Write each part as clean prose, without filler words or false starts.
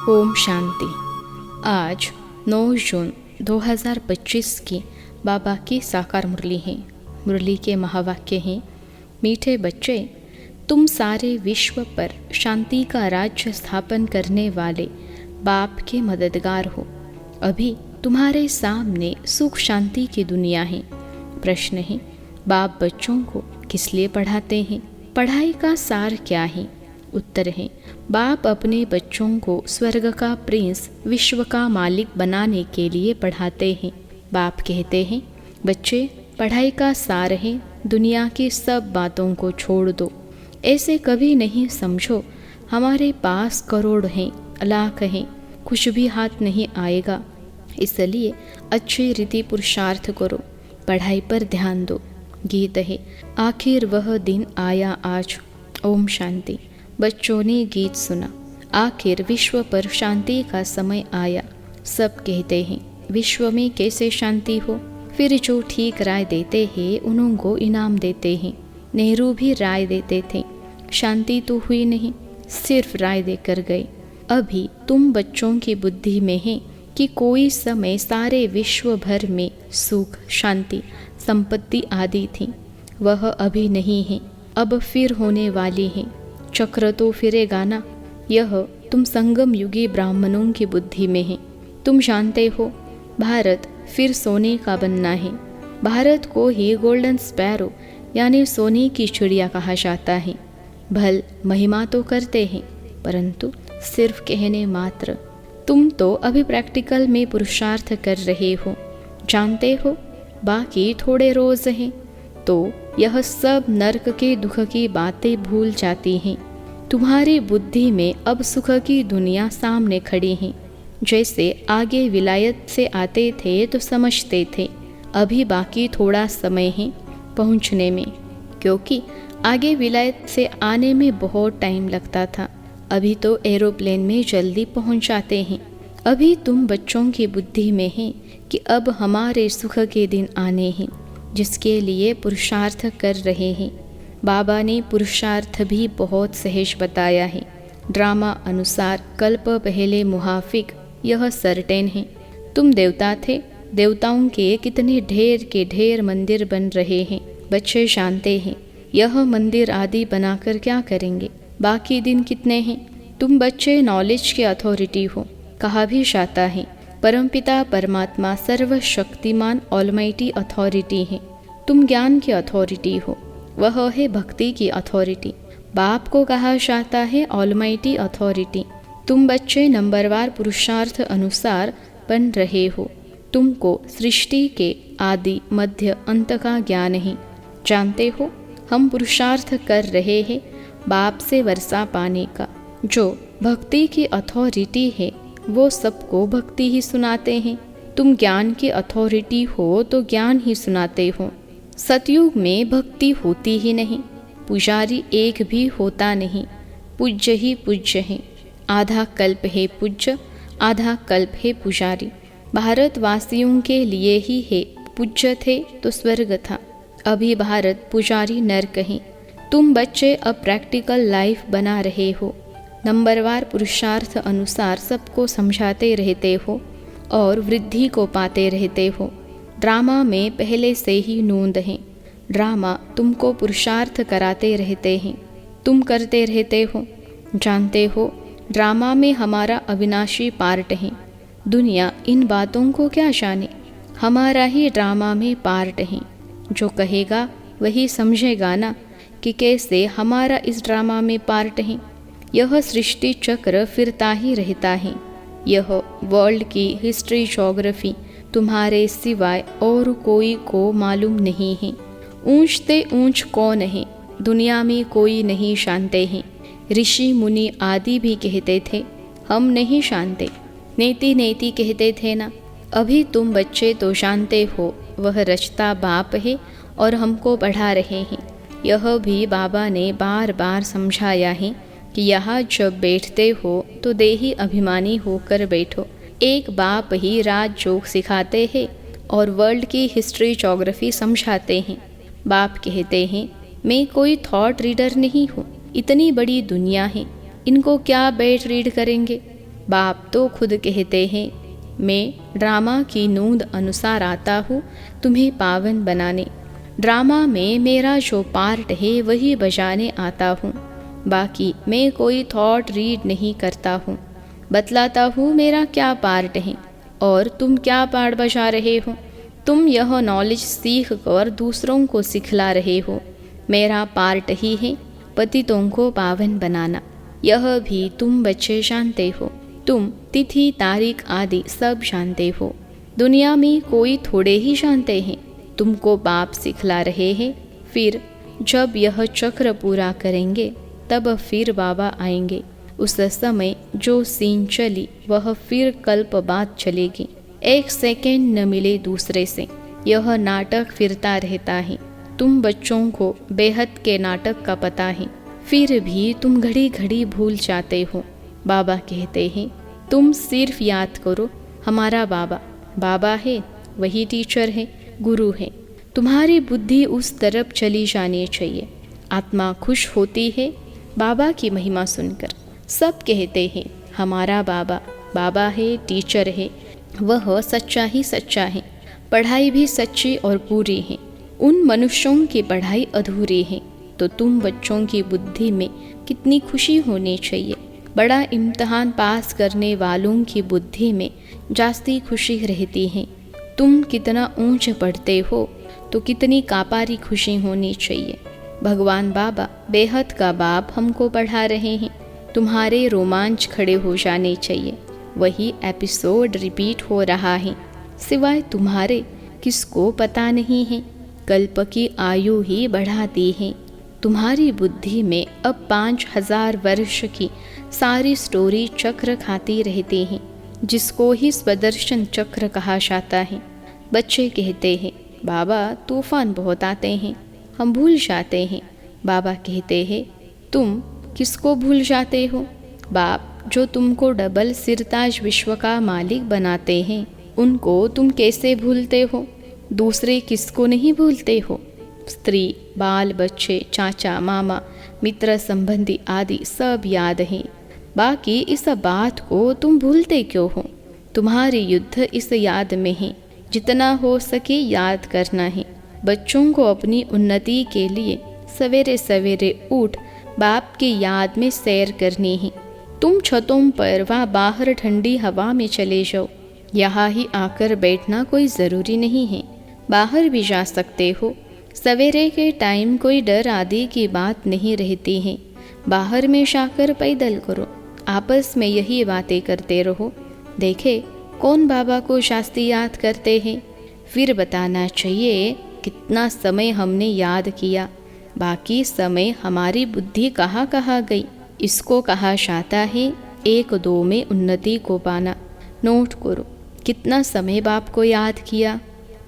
ओम शांति। आज 9 जून 2025 की बाबा की साकार मुरली है। मुरली के महावाक्य हैं, मीठे बच्चे, तुम सारे विश्व पर शांति का राज्य स्थापन करने वाले बाप के मददगार हो। अभी तुम्हारे सामने सुख शांति की दुनिया है। प्रश्न है, बाप बच्चों को किस लिए पढ़ाते हैं? पढ़ाई का सार क्या है? उत्तर है, बाप अपने बच्चों को स्वर्ग का प्रिंस, विश्व का मालिक बनाने के लिए पढ़ाते हैं। बाप कहते हैं, बच्चे, पढ़ाई का सार है दुनिया की सब बातों को छोड़ दो। ऐसे कभी नहीं समझो हमारे पास करोड़ हैं, लाख हैं, कुछ भी हाथ नहीं आएगा। इसलिए अच्छी रीति पुरुषार्थ करो, पढ़ाई पर ध्यान दो। गीत है, आखिर वह दिन आया आज। ओम शांति। बच्चों ने गीत सुना, आखिर विश्व पर शांति का समय आया। सब कहते हैं, विश्व में कैसे शांति हो? फिर जो ठीक राय देते हैं उन्हों को इनाम देते हैं। नेहरू भी राय देते थे, शांति तो हुई नहीं, सिर्फ राय देकर गए। अभी तुम बच्चों की बुद्धि में है कि कोई समय सारे विश्व भर में सुख, शांति, संपत्ति आदि थी। वह अभी नहीं है, अब फिर होने वाली है। चक्र तो फिरेगा ना। यह तुम संगम युगी ब्राह्मणों की बुद्धि में है। तुम जानते हो, भारत फिर सोने का बनना है। भारत को ही गोल्डन स्पैरो यानी सोने की चिड़िया कहा जाता है। भल महिमा तो करते हैं, परंतु सिर्फ कहने मात्र। तुम तो अभी प्रैक्टिकल में पुरुषार्थ कर रहे हो। जानते हो, बाकी थोड़े रोज हैं तो यह सब नरक के दुख की बातें भूल जाती हैं। तुम्हारी बुद्धि में अब सुख की दुनिया सामने खड़ी है। जैसे आगे विलायत से आते थे तो समझते थे, अभी बाकी थोड़ा समय है पहुंचने में, क्योंकि आगे विलायत से आने में बहुत टाइम लगता था। अभी तो एरोप्लेन में जल्दी पहुंच जाते हैं। अभी तुम बच्चों की बुद्धि में है कि अब हमारे सुख के दिन आने हैं, जिसके लिए पुरुषार्थ कर रहे हैं। बाबा ने पुरुषार्थ भी बहुत सहज बताया है। ड्रामा अनुसार कल्प पहले मुहाफिक, यह सर्टेन है। तुम देवता थे, देवताओं के कितने ढेर के ढेर मंदिर बन रहे हैं। बच्चे जानते हैं, यह मंदिर आदि बनाकर क्या करेंगे? बाकी दिन कितने हैं? तुम बच्चे नॉलेज के अथॉरिटी हो। कहा भी जाता है, परमपिता परमात्मा सर्वशक्तिमान ऑलमाइटी अथॉरिटी है। तुम ज्ञान की अथॉरिटी हो, वह है भक्ति की अथॉरिटी। बाप को कहा जाता है ऑलमाइटी अथॉरिटी। तुम बच्चे नंबरवार पुरुषार्थ अनुसार बन रहे हो। तुमको सृष्टि के आदि मध्य अंत का ज्ञान है। जानते हो, हम पुरुषार्थ कर रहे हैं बाप से वर्षा पाने का। जो भक्ति की अथॉरिटी है वो सबको भक्ति ही सुनाते हैं। तुम ज्ञान की अथॉरिटी हो तो ज्ञान ही सुनाते हो। सतयुग में भक्ति होती ही नहीं, पुजारी एक भी होता नहीं, पूज्य ही पूज्य है। आधा कल्प है पूज्य, आधा कल्प है पुजारी। भारतवासियों के लिए ही है, पूज्य थे तो स्वर्ग था। अभी भारत पुजारी नरक है। तुम बच्चे अब प्रैक्टिकल लाइफ बना रहे हो। नंबरवार पुरुषार्थ अनुसार सबको समझाते रहते हो और वृद्धि को पाते रहते हो। ड्रामा में पहले से ही नोंद है। ड्रामा तुमको पुरुषार्थ कराते रहते हैं, तुम करते रहते हो। जानते हो, ड्रामा में हमारा अविनाशी पार्ट है। दुनिया इन बातों को क्या जाने, हमारा ही ड्रामा में पार्ट है। जो कहेगा वही समझेगा ना कि कैसे हमारा इस ड्रामा में पार्ट है। यह सृष्टि चक्र फिरता ही रहता है। यह वर्ल्ड की हिस्ट्री ज्योग्राफी तुम्हारे सिवाय और कोई को मालूम नहीं है। ऊंचते ऊंच कौन है, दुनिया में कोई नहीं जानते हैं। ऋषि मुनि आदि भी कहते थे, हम नहीं जानते। नेति नेति कहते थे ना। अभी तुम बच्चे तो जानते हो, वह रचता बाप है और हमको पढ़ा रहे हैं। यह भी बाबा ने बार बार समझाया है कि यहाँ जब बैठते हो तो देही अभिमानी होकर बैठो। एक बाप ही राजयोग सिखाते हैं और वर्ल्ड की हिस्ट्री ज्योग्राफी समझाते हैं। बाप कहते हैं, मैं कोई थॉट रीडर नहीं हूँ। इतनी बड़ी दुनिया है, इनको क्या बैठ रीड करेंगे? बाप तो खुद कहते हैं, मैं ड्रामा की नोंद अनुसार आता हूँ तुम्हें पावन बनाने। ड्रामा में मेरा जो पार्ट है वही बजाने आता हूँ। बाकी मैं कोई थॉट रीड नहीं करता हूँ, बतलाता हूँ मेरा क्या पार्ट है और तुम क्या पार्ट बजा रहे हो। तुम यह नॉलेज सीख कर दूसरों को सिखला रहे हो। मेरा पार्ट ही है पतितों को पावन बनाना। यह भी तुम बच्चे जानते हो। तुम तिथि तारीख आदि सब जानते हो। दुनिया में कोई थोड़े ही जानते हैं। तुमको बाप सिखला रहे हैं। फिर जब यह चक्र पूरा करेंगे तब फिर बाबा आएंगे। उस समय जो सीन चली वह फिर कल्प बाद चलेगी। एक सेकेंड न मिले दूसरे से। यह नाटक फिरता रहता है। तुम बच्चों को बेहद के नाटक का पता है, फिर भी तुम घड़ी घड़ी भूल जाते हो। बाबा कहते हैं, तुम सिर्फ याद करो हमारा बाबा बाबा है, वही टीचर है, गुरु है। तुम्हारी बुद्धि उस तरफ चली जानी चाहिए। आत्मा खुश होती है बाबा की महिमा सुनकर। सब कहते हैं हमारा बाबा बाबा है, टीचर है। वह सच्चा ही सच्चा है। पढ़ाई भी सच्ची और पूरी है। उन मनुष्यों की पढ़ाई अधूरी है। तो तुम बच्चों की बुद्धि में कितनी खुशी होनी चाहिए। बड़ा इम्तहान पास करने वालों की बुद्धि में जास्ती खुशी रहती है। तुम कितना ऊंच पढ़ते हो तो कितनी कापारी खुशी होनी चाहिए। भगवान बाबा बेहद का बाप हमको पढ़ा रहे हैं। तुम्हारे रोमांच खड़े हो जाने चाहिए। वही एपिसोड रिपीट हो रहा है। सिवाय तुम्हारे किसको पता नहीं है। कल्प की आयु ही बढ़ाती है। तुम्हारी बुद्धि में अब 5000 वर्ष की सारी स्टोरी चक्र खाती रहती हैं, जिसको ही स्वदर्शन चक्र कहा जाता है। बच्चे कहते हैं बाबा तूफान बहुत आते हैं, हम भूल जाते हैं। बाबा कहते हैं तुम किसको भूल जाते हो। बाप जो तुमको डबल सिरताज विश्व का मालिक बनाते हैं, उनको तुम कैसे भूलते हो। दूसरे किसको नहीं भूलते हो। स्त्री, बाल बच्चे, चाचा, मामा, मित्र, संबंधी आदि सब याद हैं। बाकी इस बात को तुम भूलते क्यों हो। तुम्हारी युद्ध इस याद में है। जितना हो सके याद करना है। बच्चों को अपनी उन्नति के लिए सवेरे सवेरे उठ बाप की याद में सैर करनी है। तुम छतों पर व बाहर ठंडी हवा में चले जाओ। यहाँ ही आकर बैठना कोई ज़रूरी नहीं है। बाहर भी जा सकते हो। सवेरे के टाइम कोई डर आदि की बात नहीं रहती है। बाहर में जाकर पैदल करो। आपस में यही बातें करते रहो। देखे कौन बाबा को जास्ती याद करते हैं। फिर बताना चाहिए कितना समय हमने याद किया। बाकी समय हमारी बुद्धि कहाँ कहाँ गई। इसको कहा जाता है 1-2 में उन्नति को पाना। नोट करो कितना समय बाप को याद किया।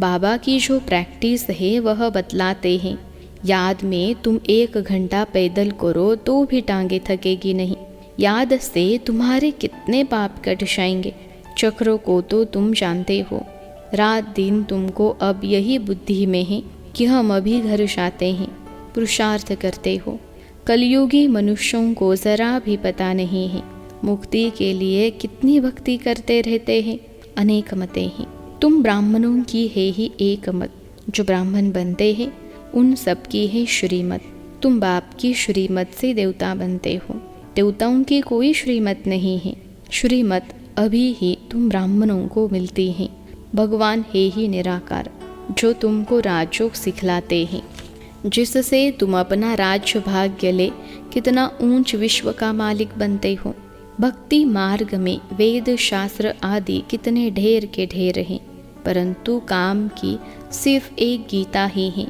बाबा की जो प्रैक्टिस है वह बतलाते हैं। याद में तुम 1 घंटा पैदल करो तो भी टांगे थकेगी नहीं। याद से तुम्हारे कितने पाप कट जाएंगे। चक्रों को तो तुम जानते हो। रात दिन तुमको अब यही बुद्धि में है कि हम अभी घर जाते हैं। पुरुषार्थ करते हो। कलयुगी मनुष्यों को ज़रा भी पता नहीं है मुक्ति के लिए कितनी भक्ति करते रहते हैं। अनेक मतें हैं। तुम ब्राह्मणों की है ही एक मत। जो ब्राह्मण बनते हैं उन सब की है श्रीमत। तुम बाप की श्रीमत से देवता बनते हो। देवताओं की कोई श्रीमत नहीं है। श्रीमत अभी ही तुम ब्राह्मणों को मिलती है। भगवान है ही निराकार जो तुमको राजयोग सिखलाते हैं, जिससे तुम अपना राज्य भाग्य ले कितना ऊंच विश्व का मालिक बनते हो। भक्ति मार्ग में वेद शास्त्र आदि कितने ढेर के ढेर हैं, परंतु काम की सिर्फ एक गीता ही है।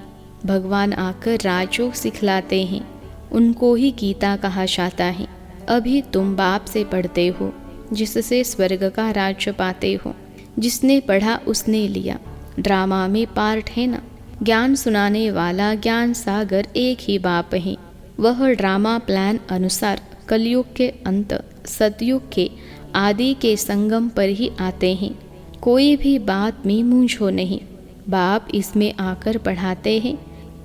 भगवान आकर राजयोग सिखलाते हैं, उनको ही गीता कहा जाता है। अभी तुम बाप से पढ़ते हो, जिससे स्वर्ग का राज्य पाते हो। जिसने पढ़ा उसने लिया। ड्रामा में पार्ट है ना। ज्ञान सुनाने वाला ज्ञान सागर एक ही बाप है। वह ड्रामा प्लान अनुसार कलयुग के अंत, सतयुग के आदि के संगम पर ही आते हैं। कोई भी बात में मूंझो नहीं। बाप इसमें आकर पढ़ाते हैं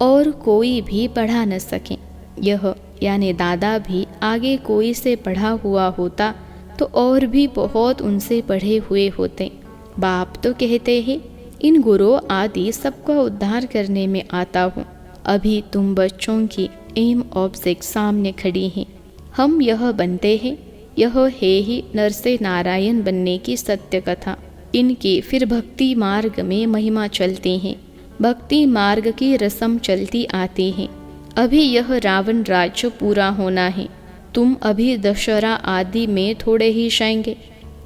और कोई भी पढ़ा न सके। यह यानी दादा भी आगे कोई से पढ़ा हुआ होता तो और भी बहुत उनसे पढ़े हुए होते। बाप तो कहते हैं इन गुरु आदि सबका उद्धार करने में आता हूँ। अभी तुम बच्चों की एम ऑब्जेक्ट सामने खड़ी हैं। हम यह बनते हैं, यह है ही नर से नारायण बनने की सत्य कथा। इनकी फिर भक्ति मार्ग में महिमा चलती है, भक्ति मार्ग की रस्म चलती आती है। अभी यह रावण राज्य पूरा होना है। तुम अभी दशहरा आदि में थोड़े ही जाएंगे।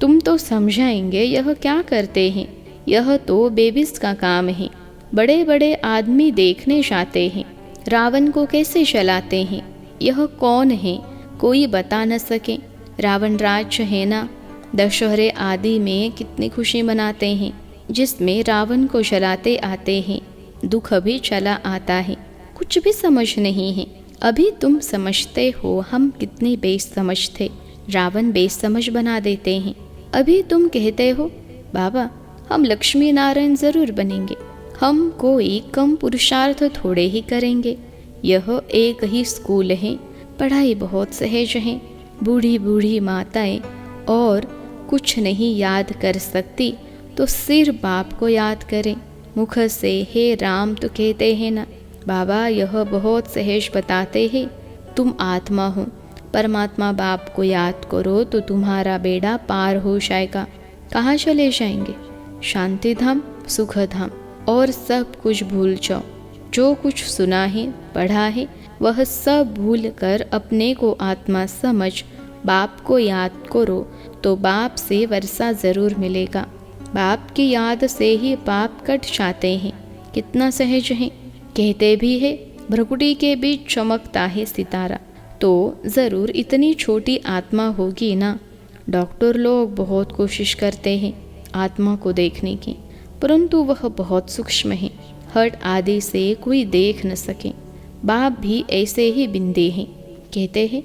तुम तो समझाएंगे यह क्या करते हैं, यह तो बेबिस का काम है। बड़े बड़े आदमी देखने जाते हैं रावण को कैसे चलाते हैं। यह कौन है कोई बता न सके। रावण राज्य है ना, दशहरे आदि में कितनी खुशी मनाते हैं, जिसमें रावण को जलाते आते हैं, दुख भी चला आता है। कुछ भी समझ नहीं है। अभी तुम समझते हो हम कितने बेसमझ थे, रावण बेसमझ बना देते हैं। अभी तुम कहते हो बाबा हम लक्ष्मी नारायण जरूर बनेंगे, हम कोई कम पुरुषार्थ थोड़े ही करेंगे। यह एक ही स्कूल है, पढ़ाई बहुत सहज है। बूढ़ी बूढ़ी माताएं और कुछ नहीं याद कर सकती तो सिर बाप को याद करें। मुख से हे राम तो कहते हैं ना। बाबा यह बहुत सहज बताते हैं। तुम आत्मा हो, परमात्मा बाप को याद करो तो तुम्हारा बेड़ा पार हो जाएगा। कहाँ चले जाएंगे? शांति धाम, सुख धाम, और सब कुछ भूल जाओ। जो कुछ सुना है पढ़ा है वह सब भूल कर अपने को आत्मा समझ बाप को याद करो तो बाप से वर्षा जरूर मिलेगा। बाप की याद से ही पाप कट जाते हैं। कितना सहज है। कहते भी है भ्रकुटी के बीच चमकता है सितारा, तो ज़रूर इतनी छोटी आत्मा होगी ना। डॉक्टर लोग बहुत कोशिश करते हैं आत्मा को देखने की, परंतु वह बहुत सूक्ष्म है, हट आदि से कोई देख न सके। बाप भी ऐसे ही बिंदे हैं। कहते हैं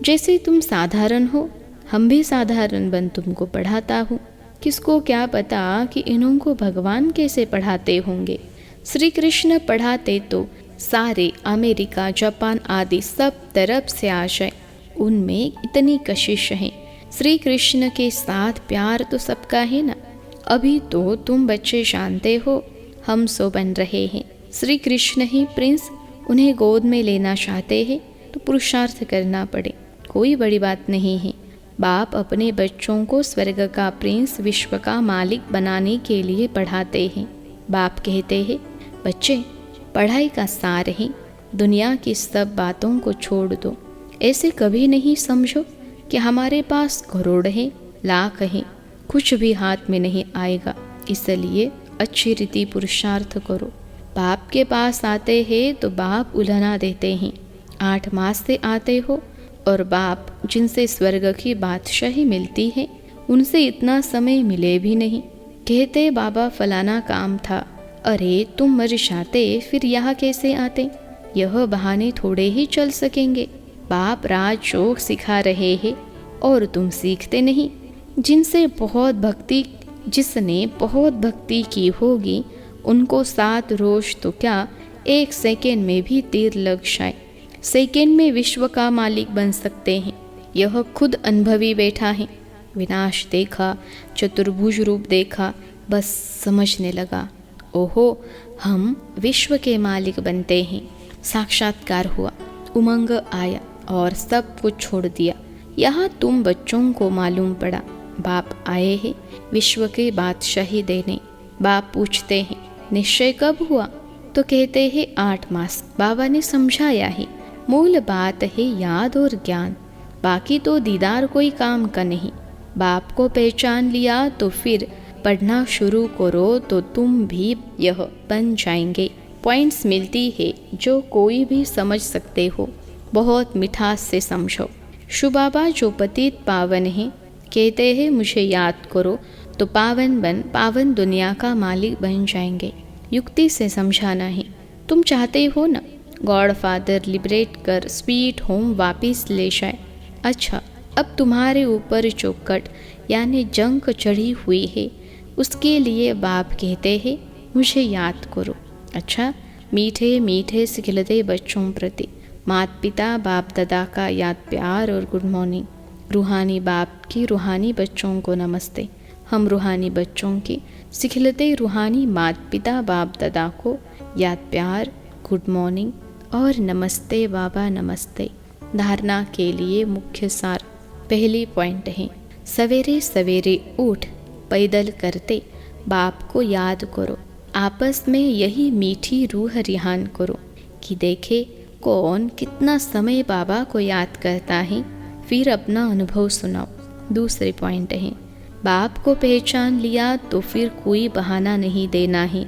जैसे तुम साधारण हो, हम भी साधारण बन तुमको पढ़ाता हूँ। किसको क्या पता कि इन्हों को भगवान कैसे पढ़ाते होंगे। श्री कृष्ण पढ़ाते तो सारे अमेरिका, जापान आदि सब तरफ से आ जाए। उनमें इतनी कशिश है। श्री कृष्ण के साथ प्यार तो सबका है ना। अभी तो तुम बच्चे जानते हो हम सो बन रहे हैं। श्री कृष्ण ही प्रिंस, उन्हें गोद में लेना चाहते हैं तो पुरुषार्थ करना पड़े, कोई बड़ी बात नहीं है। बाप अपने बच्चों को स्वर्ग का प्रिंस, विश्व का मालिक बनाने के लिए पढ़ाते हैं। बाप कहते हैं बच्चे पढ़ाई का सार है, दुनिया की सब बातों को छोड़ दो। ऐसे कभी नहीं समझो कि हमारे पास करोड़ है, लाख है, कुछ भी हाथ में नहीं आएगा। इसलिए अच्छी रीति पुरुषार्थ करो। बाप के पास आते हैं तो बाप उलझना देते हैं। 8 मास से आते हो और बाप जिनसे स्वर्ग की बादशाही मिलती है उनसे इतना समय मिले भी नहीं। कहते बाबा फलाना काम था। अरे तुम मर जाते फिर यहाँ कैसे आते? यह बहाने थोड़े ही चल सकेंगे। बाप राजयोग सिखा रहे हैं और तुम सीखते नहीं। जिनसे बहुत भक्ति, जिसने बहुत भक्ति की होगी उनको 7 रोज तो क्या 1 सेकेंड में भी तीर लग जाए। सेकेंड में विश्व का मालिक बन सकते हैं। यह खुद अनुभवी बैठा है। विनाश देखा, चतुर्भुज रूप देखा, बस समझने लगा ओहो हम विश्व के मालिक बनते हैं। साक्षात्कार हुआ, उमंग आया और सब कुछ छोड़ दिया। यहाँ तुम बच्चों को मालूम पड़ा बाप आए हैं विश्व के बादशाही देने। बाप पूछते हैं निश्चय कब हुआ? तो कहते हैं 8 मास। बाबा ने समझाया है मूल बात है याद और ज्ञान, बाकी तो दीदार कोई काम का नहीं। बाप को पहचान लिया तो फिर पढ़ना शुरू करो तो तुम भी यह बन जाएंगे। पॉइंट्स मिलती है जो कोई भी समझ सकते हो, बहुत मिठास से समझो। शुबाबा जो पतित पावन है कहते हैं मुझे याद करो तो पावन बन पावन दुनिया का मालिक बन जाएंगे। युक्ति से समझाना है। तुम चाहते हो ना गॉड फादर लिबरेट कर स्वीट होम वापिस ले जाए। अच्छा अब तुम्हारे ऊपर चौकट यानी जंग चढ़ी हुई है, उसके लिए बाप कहते हैं मुझे याद करो। अच्छा मीठे मीठे से खिलते बच्चों प्रति माता पिता बाप दादा का याद प्यार और गुड मॉर्निंग। रूहानी बाप की रूहानी बच्चों को नमस्ते। हम रूहानी बच्चों के सिखलते रूहानी माता पिता बाप दादा को याद प्यार, गुड मॉर्निंग और नमस्ते बाबा नमस्ते। धारणा के लिए मुख्य सार। पहली पॉइंट है, सवेरे सवेरे उठ पैदल करते बाप को याद करो। आपस में यही मीठी रूह रिहान करो कि देखे कौन कितना समय बाबा को याद करता है, फिर अपना अनुभव सुनाओ। दूसरी पॉइंट है, बाप को पहचान लिया तो फिर कोई बहाना नहीं देना है,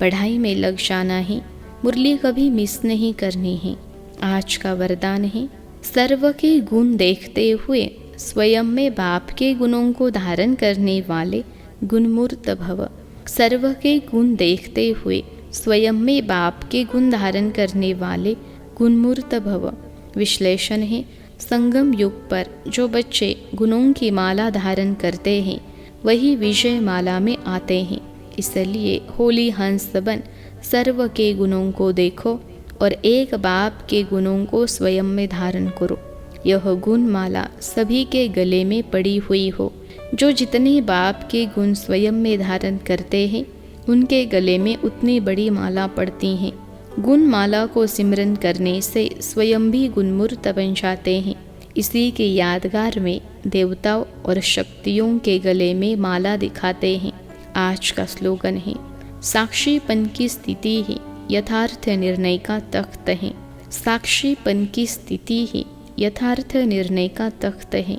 पढ़ाई में लग जाना है, मुरली कभी मिस नहीं करनी है। आज का वरदान है, सर्व के गुण देखते हुए स्वयं में बाप के गुणों को धारण करने वाले गुणमूर्त भव। सर्व के गुण देखते हुए स्वयं में बाप के गुण धारण करने वाले गुणमूर्त भव। विश्लेषण है, संगम युग पर जो बच्चे गुणों की माला धारण करते हैं वही विजय माला में आते हैं। इसलिए होली हंस बन सर्व के गुणों को देखो और एक बाप के गुणों को स्वयं में धारण करो। यह गुण माला सभी के गले में पड़ी हुई हो। जो जितने बाप के गुण स्वयं में धारण करते हैं उनके गले में उतनी बड़ी माला पड़ती हैं। गुण माला को सिमरन करने से स्वयं भी गुणमूर्त बन जाते हैं। इसी के यादगार में देवताओं और शक्तियों के गले में माला दिखाते हैं। आज का स्लोगन है, साक्षीपन की स्थिति ही यथार्थ निर्णय का तख्त है। साक्षीपन की स्थिति ही यथार्थ निर्णय का तख्त है।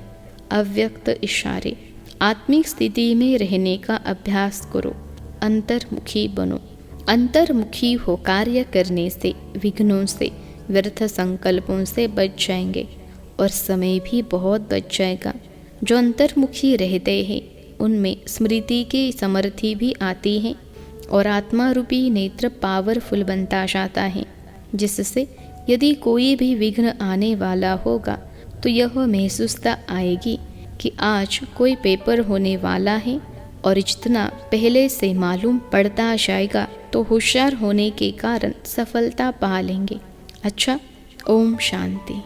अव्यक्त इशारे। आत्मिक स्थिति में रहने का अभ्यास करो, अंतर्मुखी बनो। अंतर्मुखी हो कार्य करने से विघ्नों से, व्यर्थ संकल्पों से बच जाएंगे और समय भी बहुत बच जाएगा। जो अंतर्मुखी रहते हैं उनमें स्मृति की समर्थि भी आती है और आत्मा रूपी नेत्र पावरफुल बनता जाता है, जिससे यदि कोई भी विघ्न आने वाला होगा तो यह महसूसता आएगी कि आज कोई पेपर होने वाला है और जितना पहले से मालूम पड़ता जाएगा तो होशियार होने के कारण सफलता पा लेंगे। अच्छा, ओम शांति।